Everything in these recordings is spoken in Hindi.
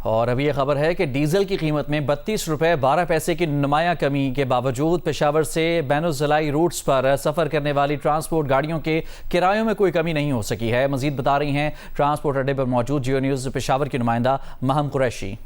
और अभी ये खबर है कि डीजल की कीमत में 32 रुपये 12 पैसे की नुमाया कमी के बावजूद पेशावर से बैनुज़िलाई रूट्स पर सफ़र करने वाली ट्रांसपोर्ट गाड़ियों के किरायों में कोई कमी नहीं हो सकी है। मजीद बता रही हैं ट्रांसपोर्ट अड्डे पर मौजूद जियो न्यूज़ पेशावर की नुमाइंदा महम कुरैशी।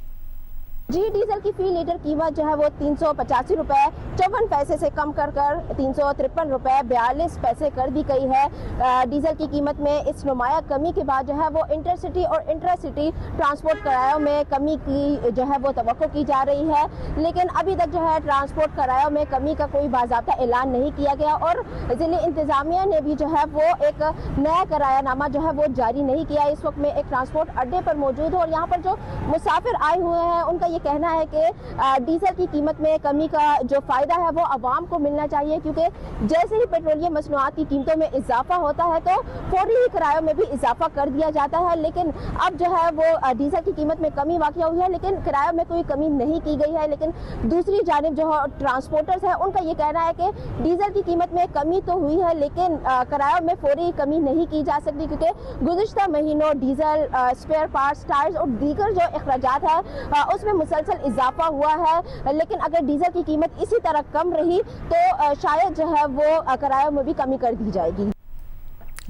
जी, डीजल की फी लीटर कीमत जो है वो 385 रुपये 54 पैसे से कम कर 353 रुपये 42 पैसे कर दी गई है। डीजल की कीमत में इस नुमाया कमी के बाद जो है वो इंटरसिटी और इंट्रासिटी ट्रांसपोर्ट किरायों में कमी की जो है वो तवक्को की जा रही है, लेकिन अभी तक जो है ट्रांसपोर्ट किरायों में कमी का कोई बाज़ाब्ता ऐलान नहीं किया गया और ज़िले इंतज़ामिया ने भी जो है वो एक नया किरायानामा जो है वो जारी नहीं किया। इस वक्त में एक ट्रांसपोर्ट अड्डे पर मौजूद हूँ और यहाँ पर जो मुसाफिर आए हुए हैं उनका ये कहना है कि डीजल की कीमत में कमी का जो फायदा है वो आवाम को मिलना चाहिए, क्योंकि जैसे ही पेट्रोलियम मसनूआत की कीमतों में इजाफा होता है तो फौरी ही किरायों में भी इजाफा कर दिया जाता है। लेकिन अब जो है वो डीजल की कीमत में कमी वाक़ हुई है, लेकिन किरायों में कोई कमी नहीं की गई है। लेकिन दूसरी जानिब जो ट्रांसपोर्टर्स है उनका ये कहना है कि डीजल की कीमत में कमी तो हुई है, लेकिन किरायों में फौरी कमी नहीं की जा सकती, क्योंकि गुज़िश्ता महीनों डीजल, स्पेयर पार्ट्स, टायर्स और दीगर जो अखराजात है उसमें मुसलसल इजाफा हुआ है। लेकिन अगर डीजल की कीमत इसी तरह कम रही तो शायद जो है वो किरायों में भी कमी कर दी जाएगी।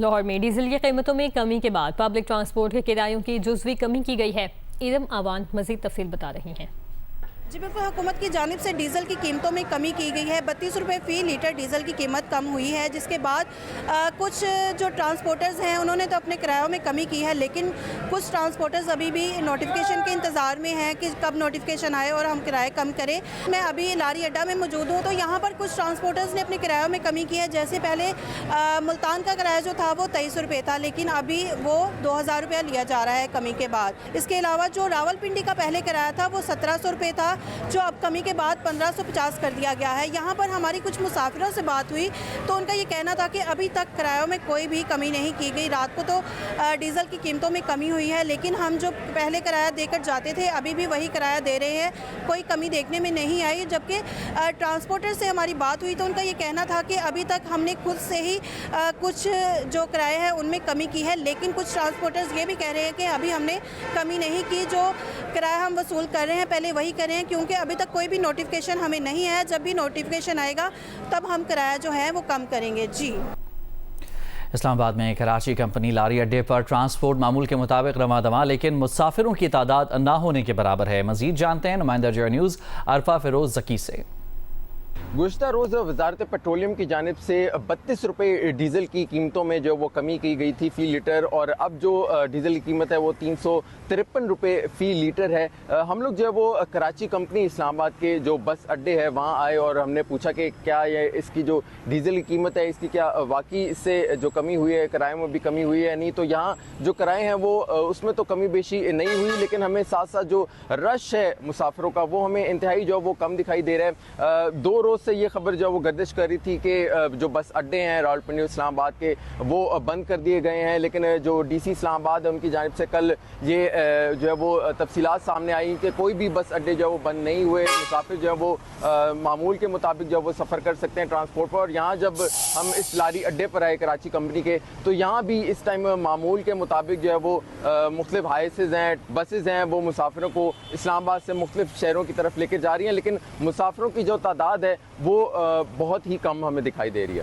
लाहौर में डीजल की कीमतों में कमी के बाद पब्लिक ट्रांसपोर्ट के किरायों की जुज़वी कमी की गई है। इरम आवान मज़ीद तफसील बता रही हैं। जी बिल्कुल, हुकूमत की जानिब से डीज़ल की कीमतों में कमी की गई है। 32 रुपये फ़ी लीटर डीज़ल की कीमत कम हुई है, जिसके बाद कुछ जो ट्रांसपोर्टर्स हैं उन्होंने तो अपने किरायों में कमी की है, लेकिन कुछ ट्रांसपोर्टर्स अभी भी नोटिफिकेशन के इंतज़ार में हैं कि कब नोटिफिकेशन आए और हम किराए कम करें। मैं अभी लारी अड्डा में मौजूद हूँ, तो यहाँ पर कुछ ट्रांसपोर्टर्स ने अपने किरायों में कमी की है। जैसे पहले मुल्तान का किराया जो था वो 23 रुपये था, लेकिन अभी वो 2000 रुपया लिया जा रहा है कमी के बाद। इसके अलावा जो रावलपिंडी का पहले किराया था वो 1700 रुपये था, जो अब कमी के बाद 1550 कर दिया गया है। यहाँ पर हमारी कुछ मुसाफिरों से बात हुई तो उनका ये कहना था कि अभी तक किरायों में कोई भी कमी नहीं की गई। रात को तो डीज़ल की कीमतों में कमी हुई है, लेकिन हम जो पहले किराया देकर जाते थे अभी भी वही किराया दे रहे हैं, कोई कमी देखने में नहीं आई। जबकि ट्रांसपोर्टर से हमारी बात हुई तो उनका ये कहना था कि अभी तक हमने खुद से ही कुछ जो किराए हैं उनमें कमी की है, लेकिन कुछ ट्रांसपोर्टर्स ये भी कह रहे हैं कि अभी हमने कमी नहीं की, जो किराया हम वसूल कर रहे हैं पहले वही कर रहे हैं, क्योंकि अभी तक कोई भी नोटिफिकेशन हमें नहीं है। जब भी नोटिफिकेशन आएगा तब हम किराया जो है वो कम करेंगे। जी, इस्लामाबाद में कराची कंपनी लारी अड्डे पर ट्रांसपोर्ट मामूल के मुताबिक रवा दवा, लेकिन मुसाफिरों की तादाद ना होने के बराबर है। मजीद जानते हैं नुमाइंदा जियो न्यूज़ अरफा फिरोज जकी से। गुज़श्ता रोज़ वज़ारत पेट्रोलियम की जानिब से 32 रुपये डीज़ल की कीमतों में जो वो कमी की गई थी फ़ी लीटर, और अब जो डीज़ल की कीमत है वो 353 रुपये फ़ी लीटर है। हम लोग जो है वो कराची कंपनी इस्लामाबाद के जो बस अड्डे है वहाँ आए और हमने पूछा कि क्या ये इसकी जो डीज़ल की कीमत है इसकी क्या वाकई इससे जो कमी हुई है किराए में भी कमी हुई है नहीं। तो यहाँ जो किराए हैं वो उसमें तो कमी बेशी नहीं हुई, लेकिन हमें साथ साथ जो रश है मुसाफिरों का वो हमें इंतहाई जो वो कम दिखाई दे रहा है। 2 रोज़ से ये खबर जो वो गर्दिश कर रही थी कि जो बस अड्डे हैं रावलपिंडी इस्लामाबाद के वो बंद कर दिए गए हैं, लेकिन जो डीसी इस्लामाबाद है उनकी जानिब से कल ये जो है वो तफसीलात सामने आई कि कोई भी बस अड्डे जो है वो बंद नहीं हुए। मुसाफिर जो है वो मामूल के मुताबिक जो है वो सफ़र कर सकते हैं ट्रांसपोर्ट पर। और यहाँ जब हम इस लारी अड्डे पर आए कराची कंपनी के, तो यहाँ भी इस टाइम मामूल के मुताबिक जो है वो मुख्तलिफ हाइसेज हैं, बसेज हैं, वो मुसाफिरों को इस्लामाबाद से मुख्तलिफ शहरों की तरफ लेकर जा रही हैं, लेकिन मुसाफिरों की जो तादाद है वो बहुत ही कम हमें दिखाई दे रही है।